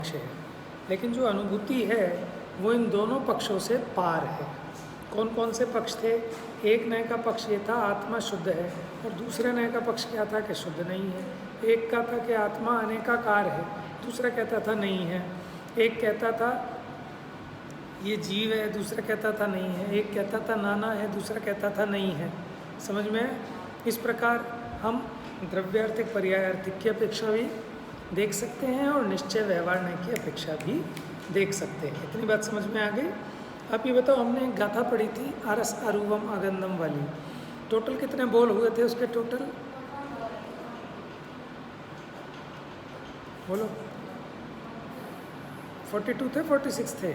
पक्ष है, लेकिन जो अनुभूति है वो इन दोनों पक्षों से पार है। कौन कौन से पक्ष थे? एक नए का पक्ष ये था आत्मा शुद्ध है, और दूसरे नए का पक्ष क्या था कि शुद्ध नहीं है। एक का था कि आत्मा अनेकाकार है, दूसरा कहता था नहीं है। एक कहता था ये जीव है, दूसरा कहता था नहीं है। एक कहता था नाना है, दूसरा कहता था नहीं है। समझ में? इस प्रकार हम द्रव्यार्थिक पर्यायार्थिक की अपेक्षा भी देख सकते हैं और निश्चय व्यवहार की अपेक्षा भी देख सकते हैं। इतनी बात समझ में आ गई? आप ये बताओ, हमने एक गाथा पढ़ी थी आरस अरूवम अगंधम वाली। टोटल कितने बोल हुए थे उसके? टोटल बोलो। 42 थे, 46 थे?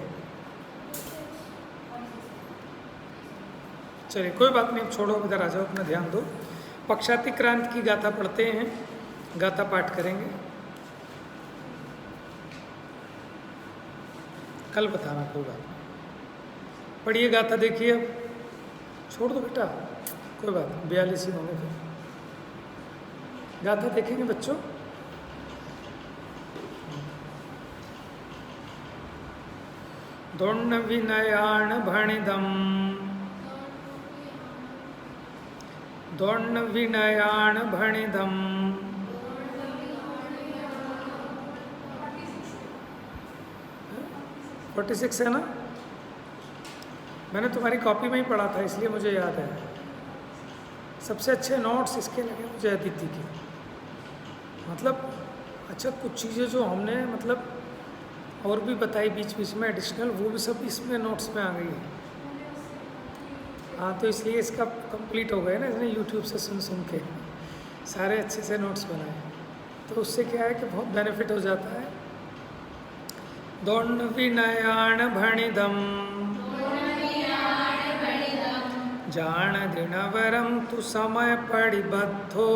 चलिए कोई बात नहीं, अब छोड़ो, इधर आ जाओ, अपना ध्यान दो। पक्षातिक्रांत की गाथा पढ़ते हैं, गाथा पाठ करेंगे। कल बताना, कोई बात नहीं। पढ़िए गाथा, देखिए। अब छोड़ दो बेटा, कोई बात नहीं, 42 ही होंगे फिर। गाथा देखेंगे बच्चों। दोण्ण विनयाण भणिदम, दोण्ण विनयाण भणिदम, 46 है ना? मैंने तुम्हारी कॉपी में ही पढ़ा था, इसलिए मुझे याद है। सबसे अच्छे नोट्स इसके लगे मुझे अदिति के। मतलब अच्छा, कुछ चीज़ें जो हमने मतलब और भी बताई बीच बीच में एडिशनल, वो भी सब इसमें नोट्स में आ गई है। हाँ, तो इसलिए इसका कंप्लीट हो गया ना, इसने यूट्यूब से सुन सुन के सारे अच्छे से नोट्स बनाए। तो उससे क्या है कि बहुत बेनिफिट हो जाता है। दोण्ण विनयाण भणिदम, जान दृणवरम तु समय पड़िबद्धो,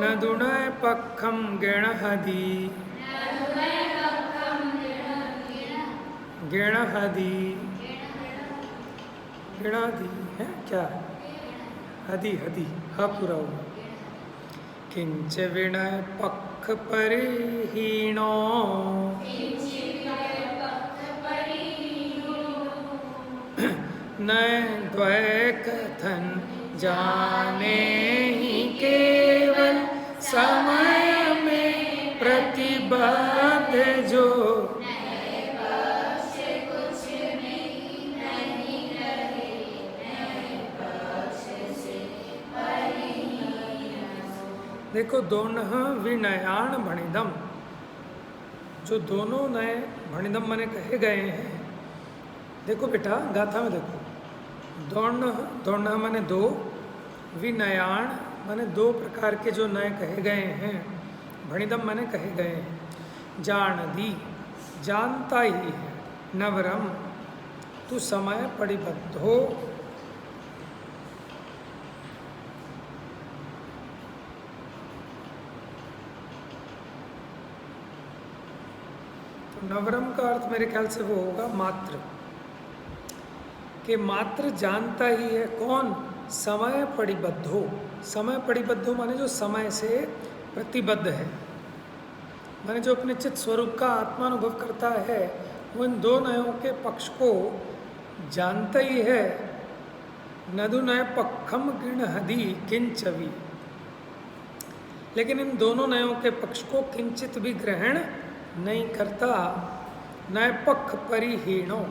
नदुनय पक्षम गणहदि, गणहदि, गणादि है क्या? हदि, हदि, हा पूरा होगा। किंच विनय पक्ष परिहीणो, नय द्वय कथन जाने ही केवल, समय में प्रतिबद्ध जो, देखो, दोनों विनयाण भणिदम, जो दोनों नए भणिदम माने कहे गए हैं। देखो बेटा, गाथा में देखो, दोर्ण, दोर्ण माने दो, विनयाण माने दो प्रकार के जो नए कहे गए हैं, भणिदम माने कहे गए हैं। जानदी, जानता ही है, नवरम तू समय पड़िबद्ध हो, नवरम का अर्थ मेरे ख्याल से वो होगा मात्र, कि मात्र जानता ही है। कौन? समय पड़िबद्ध हो। समय पड़िबद्ध हो माने जो समय से प्रतिबद्ध है, माने जो अपने चित्त स्वरूप का आत्मानुभव करता है, वो इन दो नयों के पक्ष को जानता ही है। नदु नय पक्षम गृणहदि किंचवि, लेकिन इन दोनों नयों के पक्ष को किंचित भी ग्रहण नहीं करता। नय पक्ष परिहीणो,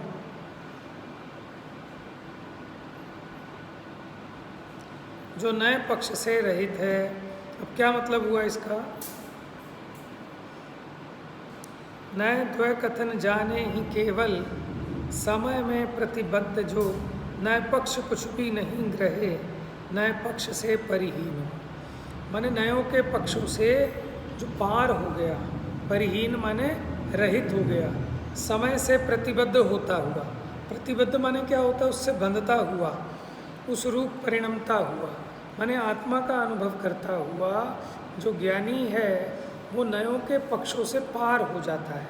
जो नए पक्ष से रहित है। अब क्या मतलब हुआ इसका? नए द्वय कथन जाने ही केवल, समय में प्रतिबद्ध जो, नए पक्ष कुछ भी नहीं ग्रहे, नए पक्ष से परिहीन, माने नयों के पक्षों से जो पार हो गया, परिहीन माने रहित हो गया, समय से प्रतिबद्ध होता हुआ। प्रतिबद्ध माने क्या होता है? उससे बंधता हुआ, उस रूप परिणमता हुआ, माने आत्मा का अनुभव करता हुआ जो ज्ञानी है, वो नयों के पक्षों से पार हो जाता है।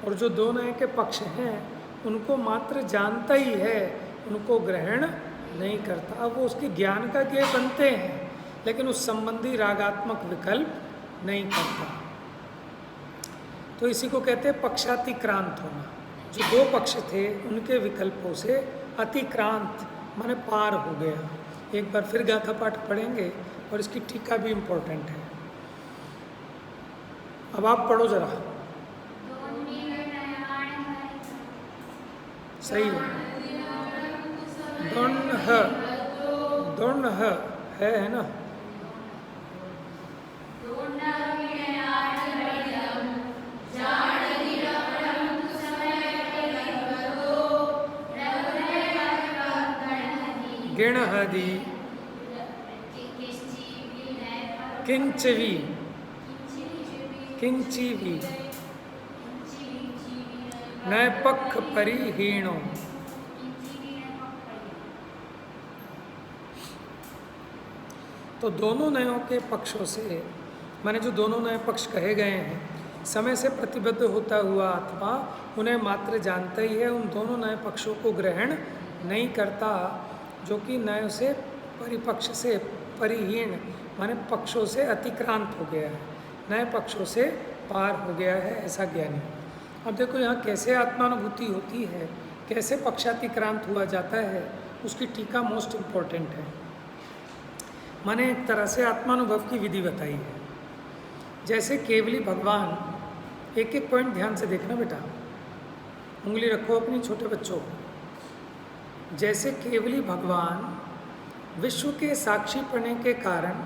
और जो दो नए के पक्ष हैं उनको मात्र जानता ही है, उनको ग्रहण नहीं करता। अब वो उसके ज्ञान का ज्ञेय बनते हैं, लेकिन उस संबंधी रागात्मक विकल्प नहीं करता। तो इसी को कहते हैं पक्षातिक्रांत होना। जो दो पक्ष थे उनके विकल्पों से अतिक्रांत माने पार हो गया। एक बार फिर गाथा पाठ पढ़ेंगे और इसकी टीका भी इम्पोर्टेंट है। अब आप पढ़ो जरा, सही है। दोन है ना। गिणहदि किंचवी किंचीवी नैपक्ष परिहीणो। तो दोनों नयों के पक्षों से माने जो दोनों नए पक्ष कहे गए हैं, समय से प्रतिबद्ध होता हुआ आत्मा उन्हें मात्र जानता ही है, उन दोनों नए पक्षों को ग्रहण नहीं करता, जो कि नयों से परिपक्ष से परिहीण माने पक्षों से अतिक्रांत हो गया है, नए पक्षों से पार हो गया है, ऐसा ज्ञानी। अब देखो यहाँ कैसे आत्मानुभूति होती है, कैसे पक्षातिक्रांत हुआ जाता है, उसकी टीका मोस्ट इम्पोर्टेंट है। माने एक तरह से आत्मानुभव की विधि बताई है। जैसे केवली भगवान, एक एक पॉइंट ध्यान से देखना बेटा, उंगली रखो अपनी छोटे बच्चों। जैसे केवली भगवान विश्व के साक्षीपने के कारण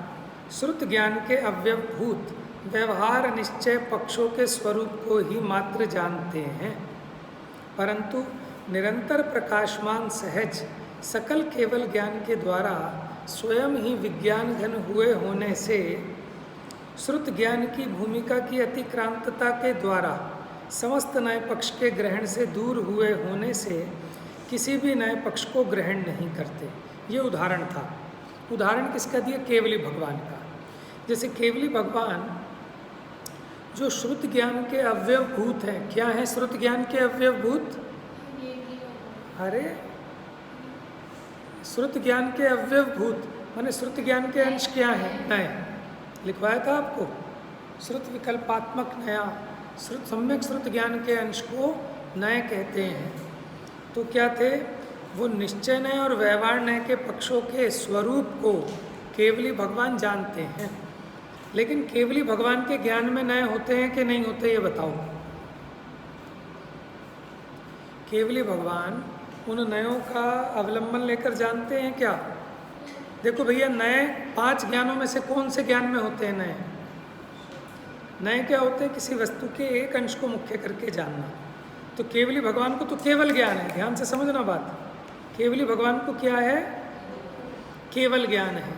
श्रुत ज्ञान के अव्यवभूत व्यवहार निश्चय पक्षों के स्वरूप को ही मात्र जानते हैं, परंतु निरंतर प्रकाशमान सहज सकल केवल ज्ञान के द्वारा स्वयं ही विज्ञान घन हुए होने से श्रुत ज्ञान की भूमिका की अतिक्रांतता के द्वारा समस्त नए पक्ष के ग्रहण से दूर हुए होने से किसी भी नए पक्ष को ग्रहण नहीं करते। ये उदाहरण था। उदाहरण किसका दिया? केवली भगवान का। जैसे केवली भगवान जो श्रुत ज्ञान के अव्यवभूत हैं। क्या है श्रुत ज्ञान के अव्यवभूत? अरे श्रुत ज्ञान के अव्यवभूत माने श्रुत ज्ञान के अंश क्या है? नए। लिखवाया था आपको, श्रुत विकल्पात्मक नया, श्रुत सम्यक श्रुत ज्ञान के अंश को नए कहते हैं। तो क्या थे वो? निश्चय नय और व्यवहार नय के पक्षों के स्वरूप को केवली भगवान जानते हैं, लेकिन केवली भगवान के ज्ञान में नए होते हैं कि नहीं होते, ये बताओ। केवली भगवान उन नयों का अवलंबन लेकर जानते हैं क्या? देखो भैया, नए 5 ज्ञानों में से कौन से ज्ञान में होते हैं नए? नए क्या होते हैं? किसी वस्तु के एक अंश को मुख्य करके जानना। तो केवली भगवान को तो केवल ज्ञान है, ध्यान से समझना बात। केवली भगवान को क्या है? केवल ज्ञान है।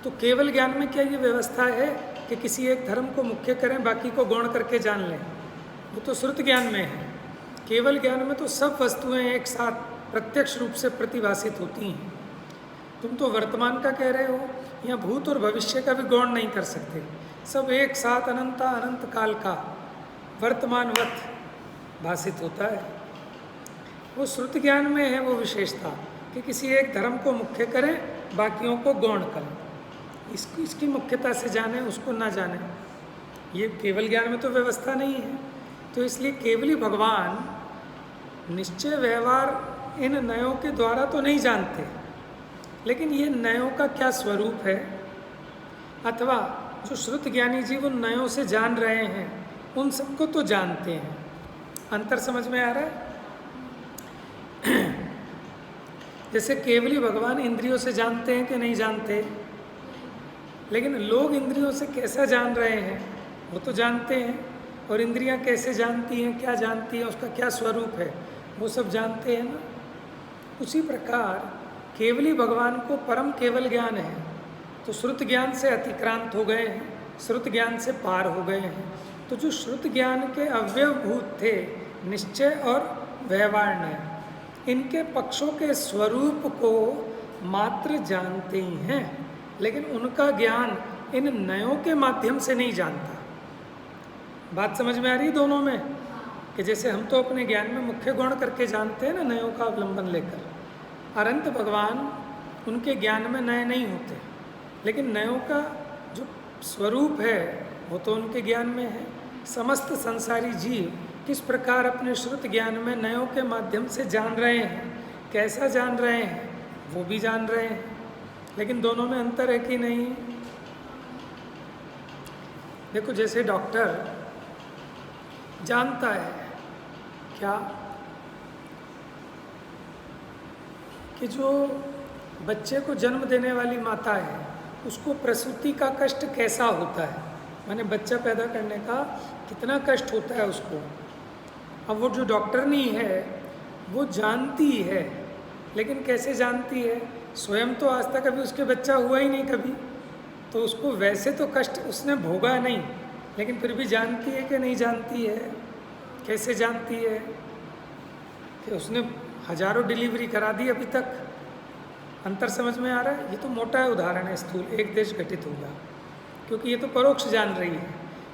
तो केवल ज्ञान में क्या ये व्यवस्था है कि किसी एक धर्म को मुख्य करें, बाकी को गौण करके जान लें? वो तो श्रुत ज्ञान में है। केवल ज्ञान में तो सब वस्तुएं एक साथ प्रत्यक्ष रूप से प्रतिभासित होती हैं। तुम तो वर्तमान का कह रहे हो, यहाँ भूत और भविष्य का भी गौण नहीं कर सकते। सब एक साथ अनंत अनंत काल का वर्तमानवत भाषित होता है। वो श्रुत ज्ञान में है वो विशेषता कि किसी एक धर्म को मुख्य करें, बाकियों को गौण करें, इसकी मुख्यता से जाने, उसको ना जाने। ये केवल ज्ञान में तो व्यवस्था नहीं है। तो इसलिए केवली भगवान निश्चय व्यवहार इन नयों के द्वारा तो नहीं जानते, लेकिन ये नयों का क्या स्वरूप है, अथवा जो श्रुत ज्ञानी जीव उन नयों से जान रहे हैं उन सबको तो जानते हैं। अंतर समझ में आ रहा है? जैसे केवली भगवान इंद्रियों से जानते हैं कि नहीं जानते, लेकिन लोग इंद्रियों से कैसा जान रहे हैं वो तो जानते हैं, और इंद्रियां कैसे जानती हैं, क्या जानती हैं, उसका क्या स्वरूप है, वो सब जानते हैं ना। उसी प्रकार केवली भगवान को परम केवल ज्ञान है, तो श्रुत ज्ञान से अतिक्रांत हो गए हैं, श्रुत ज्ञान से पार हो गए हैं। तो जो श्रुत ज्ञान के अव्यवभूत थे निश्चय और व्यवहार, इनके पक्षों के स्वरूप को मात्र जानते ही हैं, लेकिन उनका ज्ञान इन नयों के माध्यम से नहीं जानता। बात समझ में आ रही दोनों में? कि जैसे हम तो अपने ज्ञान में मुख्य गुण करके जानते हैं ना, नयों का अवलंबन लेकर, अनंत भगवान उनके ज्ञान में नए नहीं होते, लेकिन नयों का जो स्वरूप है वो तो उनके ज्ञान में है। समस्त संसारी जीव किस प्रकार अपने श्रुत ज्ञान में नयों के माध्यम से जान रहे हैं, कैसा जान रहे हैं, वो भी जान रहे हैं। लेकिन दोनों में अंतर है कि नहीं? देखो, जैसे डॉक्टर जानता है क्या कि जो बच्चे को जन्म देने वाली माता है उसको प्रसूति का कष्ट कैसा होता है, माने बच्चा पैदा करने का कितना कष्ट होता है उसको। अब वो जो डॉक्टरनी है वो जानती है, लेकिन कैसे जानती है? स्वयं तो आज तक कभी उसके बच्चा हुआ ही नहीं कभी, तो उसको वैसे तो कष्ट उसने भोगा नहीं, लेकिन फिर भी जानती है कि नहीं जानती है? कैसे जानती है? कि उसने हजारों डिलीवरी करा दी अभी तक। अंतर समझ में आ रहा है? ये तो मोटा है उदाहरण है, स्थूल एक देश घटित होगा, क्योंकि ये तो परोक्ष जान रही है।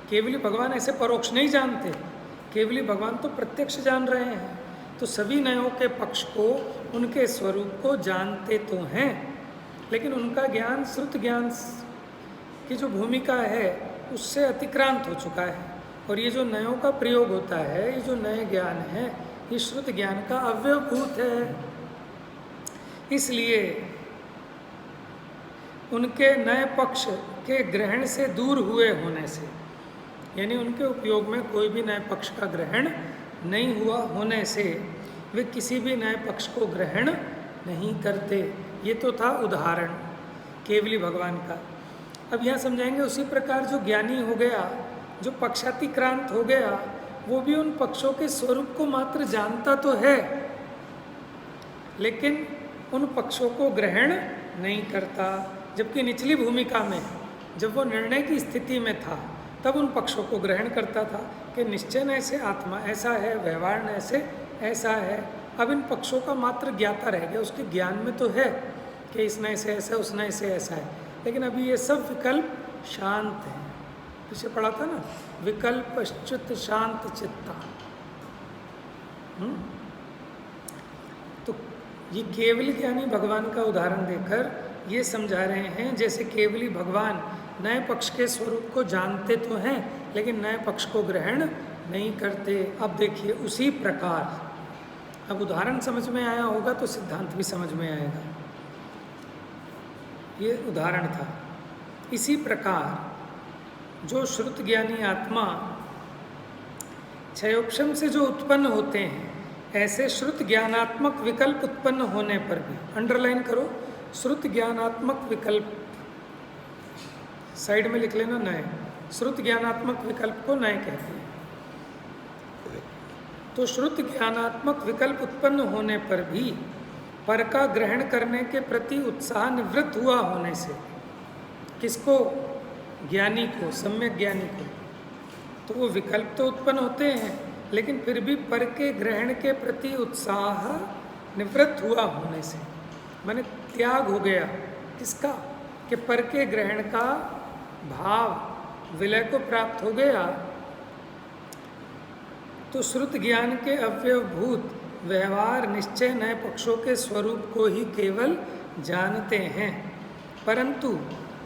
केवली भगवान ऐसे परोक्ष नहीं जानते, केवली भगवान तो प्रत्यक्ष जान रहे हैं। तो सभी नयों के पक्ष को, उनके स्वरूप को जानते तो हैं, लेकिन उनका ज्ञान श्रुत ज्ञान की जो भूमिका है उससे अतिक्रांत हो चुका है। और ये जो नयों का प्रयोग होता है, ये जो नए ज्ञान है, ये श्रुत ज्ञान का अवयवभूत है। इसलिए उनके नए पक्ष के ग्रहण से दूर हुए होने से, यानी उनके उपयोग में कोई भी नए पक्ष का ग्रहण नहीं हुआ होने से वे किसी भी नए पक्ष को ग्रहण नहीं करते। ये तो था उदाहरण केवली भगवान का। अब यहाँ समझाएंगे उसी प्रकार जो ज्ञानी हो गया, जो पक्षातिक्रांत हो गया, वो भी उन पक्षों के स्वरूप को मात्र जानता तो है, लेकिन उन पक्षों को ग्रहण नहीं करता। जबकि निचली भूमिका में जब वो निर्णय की स्थिति में था तब उन पक्षों को ग्रहण करता था कि निश्चय न ऐसे आत्मा ऐसा है, व्यवहार न ऐसे ऐसा है। अब इन पक्षों का मात्र ज्ञाता रह गया, उसके ज्ञान में तो है कि इसने ऐसे ऐसा, उसने ऐसे ऐसा है, लेकिन अभी ये सब विकल्प शांत हैं। पीछे पढ़ा था ना, विकल्पश्चित शांत चित्ता। तो ये केवली ज्ञानी भगवान का उदाहरण देकर ये समझा रहे हैं, जैसे केवली भगवान नए पक्ष के स्वरूप को जानते तो हैं, लेकिन नए पक्ष को ग्रहण नहीं करते। अब देखिए उसी प्रकार, अब उदाहरण समझ में आया होगा तो सिद्धांत भी समझ में आएगा। ये उदाहरण था। इसी प्रकार जो श्रुत ज्ञानी आत्मा क्षयोक्षम से जो उत्पन्न होते हैं, ऐसे श्रुत ज्ञानात्मक विकल्प उत्पन्न होने पर भी, अंडरलाइन करो, श्रुत ज्ञानात्मक विकल्प साइड में लिख लेना, नए। श्रुत ज्ञानात्मक विकल्प को नए कहते हैं। तो श्रुत ज्ञानात्मक विकल्प उत्पन्न होने पर भी पर का ग्रहण करने के प्रति उत्साह निवृत्त हुआ होने से, किसको? ज्ञानी को, सम्यक ज्ञानी को। तो वो विकल्प तो उत्पन्न होते हैं, लेकिन फिर भी पर के ग्रहण के प्रति उत्साह निवृत्त हुआ होने से, माने त्याग हो गया किसका? कि पर के ग्रहण का भाव विलय को प्राप्त हो गया। तो श्रुत ज्ञान के अव्यवभूत व्यवहार निश्चय नए पक्षों के स्वरूप को ही केवल जानते हैं, परंतु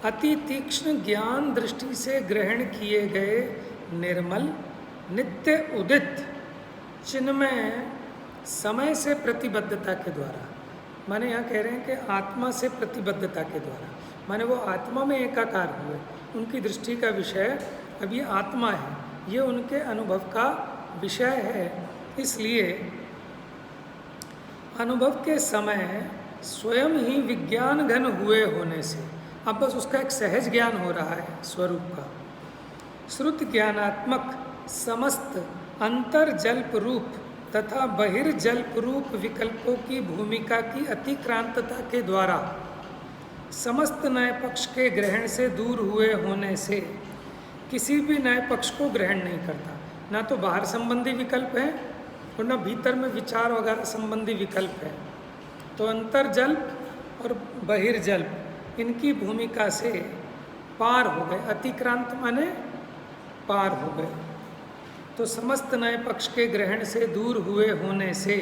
अति तीक्ष्ण ज्ञान दृष्टि से ग्रहण किए गए निर्मल नित्य उदित चिन्मय समय से प्रतिबद्धता के द्वारा, माने यहाँ कह रहे हैं कि आत्मा से प्रतिबद्धता के द्वारा, माने वो आत्मा में एकाकार हुए, उनकी दृष्टि का विषय अब ये आत्मा है, ये उनके अनुभव का विषय है। इसलिए अनुभव के समय स्वयं ही विज्ञान घन हुए होने से अब बस उसका एक सहज ज्ञान हो रहा है स्वरूप का। श्रुत ज्ञानात्मक समस्त अंतर्जल्प रूप तथा बहिर्जल्प रूप विकल्पों की भूमिका की अतिक्रांतता के द्वारा समस्त नए पक्ष के ग्रहण से दूर हुए होने से किसी भी नए पक्ष को ग्रहण नहीं करता। ना तो बाहर संबंधी विकल्प है और न भीतर में विचार वगैरह संबंधी विकल्प है। तो अंतर्जल्प और बहिर्जल्प इनकी भूमिका से पार हो गए, अतिक्रांत माने पार हो गए। तो समस्त नए पक्ष के ग्रहण से दूर हुए होने से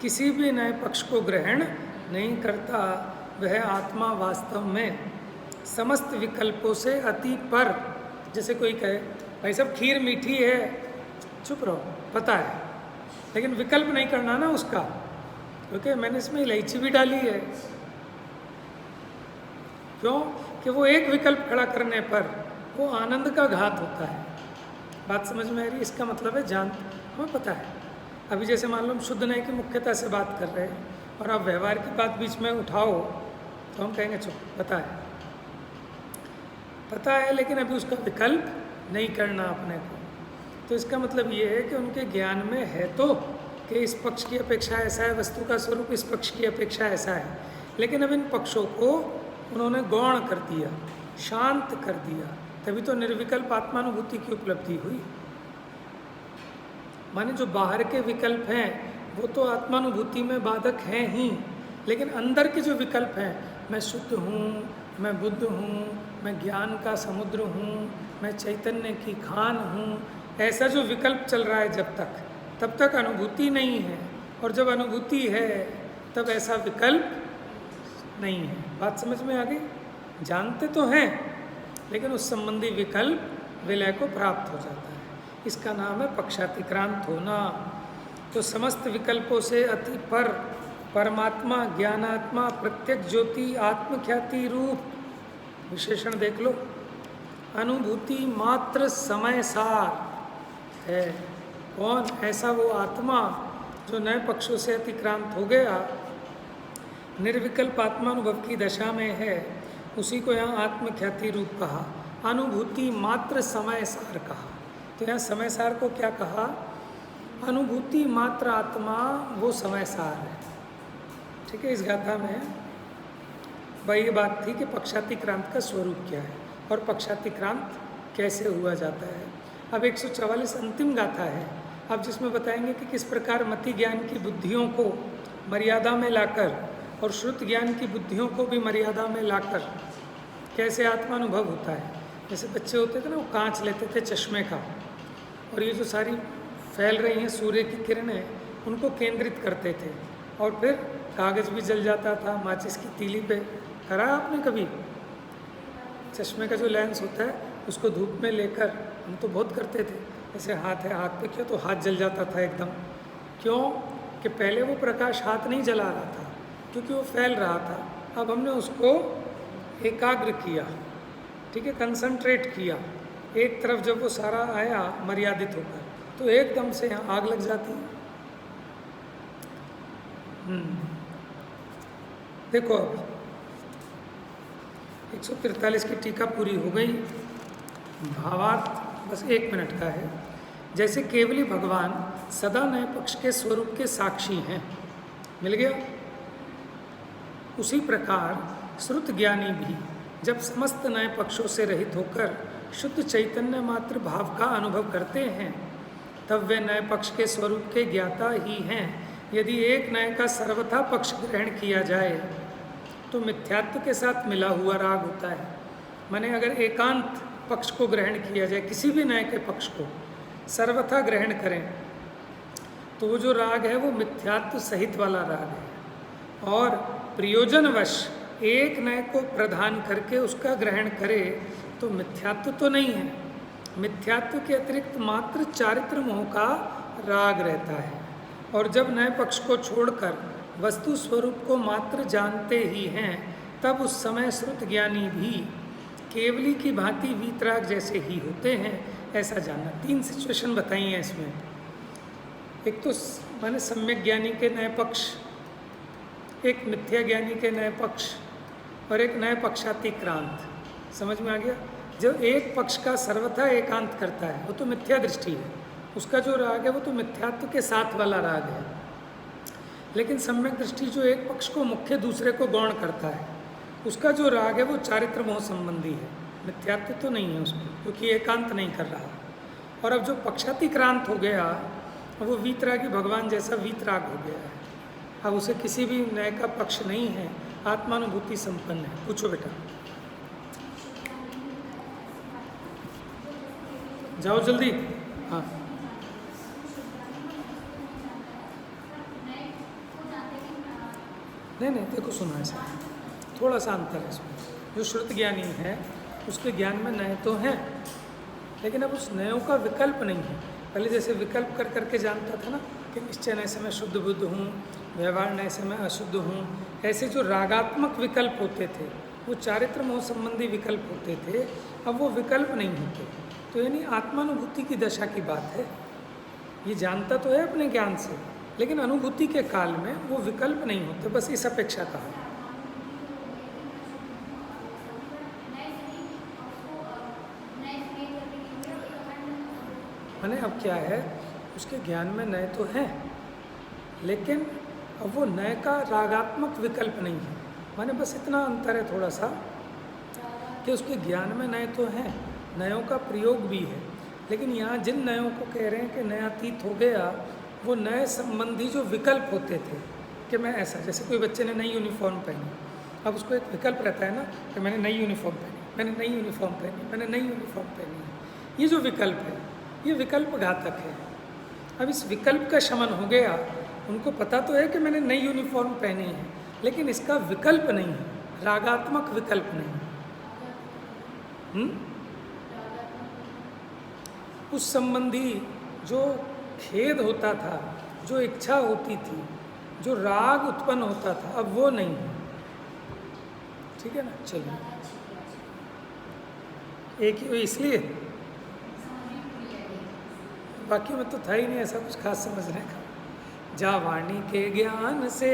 किसी भी नए पक्ष को ग्रहण नहीं करता। वह आत्मा वास्तव में समस्त विकल्पों से अति पर। जैसे कोई कहे भाई साहब खीर मीठी है, चुप रहो, पता है, लेकिन विकल्प नहीं करना ना उसका, क्योंकि मैंने इसमें इलायची भी डाली है। क्यों? कि वो एक विकल्प खड़ा करने पर वो आनंद का घात होता है। बात समझ में आ रही? इसका मतलब है जान, हमें पता है। अभी जैसे मान लो हम शुद्ध नय की मुख्यता से बात कर रहे हैं और आप व्यवहार की बात बीच में उठाओ तो हम कहेंगे चुप, पता है, लेकिन अभी उसका विकल्प नहीं करना अपने को। तो इसका मतलब ये है कि उनके ज्ञान में है तो कि इस पक्ष की अपेक्षा ऐसा है, वस्तु का स्वरूप इस पक्ष की अपेक्षा ऐसा है, लेकिन अब इन पक्षों को उन्होंने गौण कर दिया, शांत कर दिया, तभी तो निर्विकल्प आत्मानुभूति की उपलब्धि हुई। माने जो बाहर के विकल्प हैं वो तो आत्मानुभूति में बाधक हैं ही, लेकिन अंदर के जो विकल्प हैं, मैं शुद्ध हूँ, मैं बुद्ध हूँ, मैं ज्ञान का समुद्र हूँ, मैं चैतन्य की खान हूँ, ऐसा जो विकल्प चल रहा है तब तक अनुभूति नहीं है, और जब अनुभूति है तब ऐसा विकल्प नहीं है। बात समझ में आ गई? जानते तो हैं, लेकिन उस संबंधी विकल्प विलय को प्राप्त हो जाता है। इसका नाम है पक्षातिक्रांत होना। तो समस्त विकल्पों से अति पर परमात्मा, ज्ञानात्मा, प्रत्यक्ष ज्योति, आत्मख्याति रूप विशेषण देख लो। अनुभूति मात्र समय सार है। कौन? ऐसा वो आत्मा जो नए पक्षों से अतिक्रांत हो गया, निर्विकल्प आत्मानुभव की दशा में है, उसी को यहाँ आत्मख्याति रूप कहा। अनुभूति मात्र समय सार कहा। तो यहाँ समय सार को क्या कहा? अनुभूति मात्र आत्मा वो समय सार है। ठीक है, इस गाथा में वही बात थी कि पक्षातिक्रांत का स्वरूप क्या है और पक्षातिक्रांत कैसे हुआ जाता है। अब 144 अंतिम गाथा है, अब जिसमें बताएंगे कि किस प्रकार मति ज्ञान की बुद्धियों को मर्यादा में लाकर और श्रुत ज्ञान की बुद्धियों को भी मर्यादा में लाकर कैसे आत्मानुभव होता है। जैसे बच्चे होते थे ना, वो कांच लेते थे चश्मे का, और ये जो सारी फैल रही हैं सूर्य की किरणें, उनको केंद्रित करते थे, और फिर कागज़ भी जल जाता था माचिस की तीली पे। करा आपने कभी? चश्मे का जो लेंस होता है उसको धूप में लेकर, हम तो बहुत करते थे, ऐसे हाथ है, हाथ पे किया तो हाथ जल जाता था एकदम। क्यों? कि पहले वो प्रकाश हाथ नहीं जला रहा था, क्योंकि वो फैल रहा था। अब हमने उसको एकाग्र किया, ठीक है, कंसंट्रेट किया एक तरफ। जब वो सारा आया मर्यादित होकर, तो एकदम से यहाँ आग लग जाती है। देखो अब 143 की टीका पूरी हो गई। भावार्थ बस 1 मिनट का है। जैसे केवली भगवान सदा नए पक्ष के स्वरूप के साक्षी हैं, मिल गया, उसी प्रकार श्रुत ज्ञानी भी जब समस्त नए पक्षों से रहित होकर शुद्ध चैतन्य मात्र भाव का अनुभव करते हैं, तब वे नए पक्ष के स्वरूप के ज्ञाता ही हैं। यदि एक नए का सर्वथा पक्ष ग्रहण किया जाए तो मिथ्यात्व के साथ मिला हुआ राग होता है। माने अगर एकांत पक्ष को ग्रहण किया जाए, किसी भी नए के पक्ष को सर्वथा ग्रहण करें, तो वो जो राग है वो मिथ्यात्व सहित वाला राग है। और प्रयोजनवश एक नए को प्रधान करके उसका ग्रहण करे तो मिथ्यात्व तो नहीं है, मिथ्यात्व के अतिरिक्त मात्र चारित्र मोह का राग रहता है। और जब नए पक्ष को छोड़कर वस्तु स्वरूप को मात्र जानते ही हैं, तब उस समय श्रुत ज्ञानी भी केवली की भांति वीतराग जैसे ही होते हैं, ऐसा जानना। 3 सिचुएशन बताई हैं इसमें। एक तो माने सम्यक ज्ञानी के नए पक्ष, एक मिथ्या ज्ञानी के नए पक्ष, और एक नए पक्षातिक्रांत। समझ में आ गया? जो एक पक्ष का सर्वथा एकांत करता है वो तो मिथ्या दृष्टि है, उसका जो राग है वो तो मिथ्यात्व के साथ वाला राग है। लेकिन सम्यक दृष्टि जो एक पक्ष को मुख्य दूसरे को गौण करता है, उसका जो राग है वो चारित्र मोह संबंधी है, मिथ्यात्व तो नहीं है उसको, क्योंकि एकांत नहीं कर रहा। और अब जो पक्षातिक्रांत हो गया वो वीतरागी भगवान जैसा वीतराग हो गया है। अब उसे किसी भी नए का पक्ष नहीं है, आत्मानुभूति संपन्न है। पूछो बेटा, जाओ जल्दी। हाँ, नहीं देखो सुना ऐसा थोड़ा सा अंतर है इसमें। जो श्रुत ज्ञानी है उसके ज्ञान में नए तो हैं, लेकिन अब उस नयों का विकल्प नहीं है। पहले जैसे विकल्प कर करके जानता था ना कि निश्चय नए से मैं शुद्ध बुद्ध हूँ, व्यवहार नए से मैं अशुद्ध हूँ, ऐसे जो रागात्मक विकल्प होते थे, वो चारित्र मोह संबंधी विकल्प होते थे, अब वो विकल्प नहीं होते। तो यानी आत्मानुभूति की दशा की बात है। ये जानता तो है अपने ज्ञान से, लेकिन अनुभूति के काल में वो विकल्प नहीं होते, बस इस अपेक्षा का है। माने अब क्या है, उसके ज्ञान में नए तो हैं, लेकिन अब वो नए का रागात्मक विकल्प नहीं है। माने बस इतना अंतर है थोड़ा सा कि उसके ज्ञान में नए तो हैं, नयों का प्रयोग भी है, लेकिन यहाँ जिन नयों को कह रहे हैं कि नयातीत हो गया, वो नए संबंधी जो विकल्प होते थे कि मैं ऐसा, जैसे कोई बच्चे ने नई यूनिफॉर्म पहनी, अब उसको एक विकल्प रहता है ना कि मैंने नई यूनिफॉर्म पहनी, मैंने नई यूनिफॉर्म पहनी, मैंने नई यूनिफॉर्म पहनी है। ये जो विकल्प है, ये विकल्प घातक है। अब इस विकल्प का शमन हो गया, उनको पता तो है कि मैंने नई यूनिफॉर्म पहनी है, लेकिन इसका विकल्प नहीं है, रागात्मक विकल्प नहीं है। उस संबंधी जो खेद होता था, जो इच्छा होती थी, जो राग उत्पन्न होता था, अब वो नहीं है। ठीक है ना, चलिए एक ही इसलिए, बाकी में तो था ही नहीं ऐसा कुछ खास समझने का। जा वाणी के ज्ञान से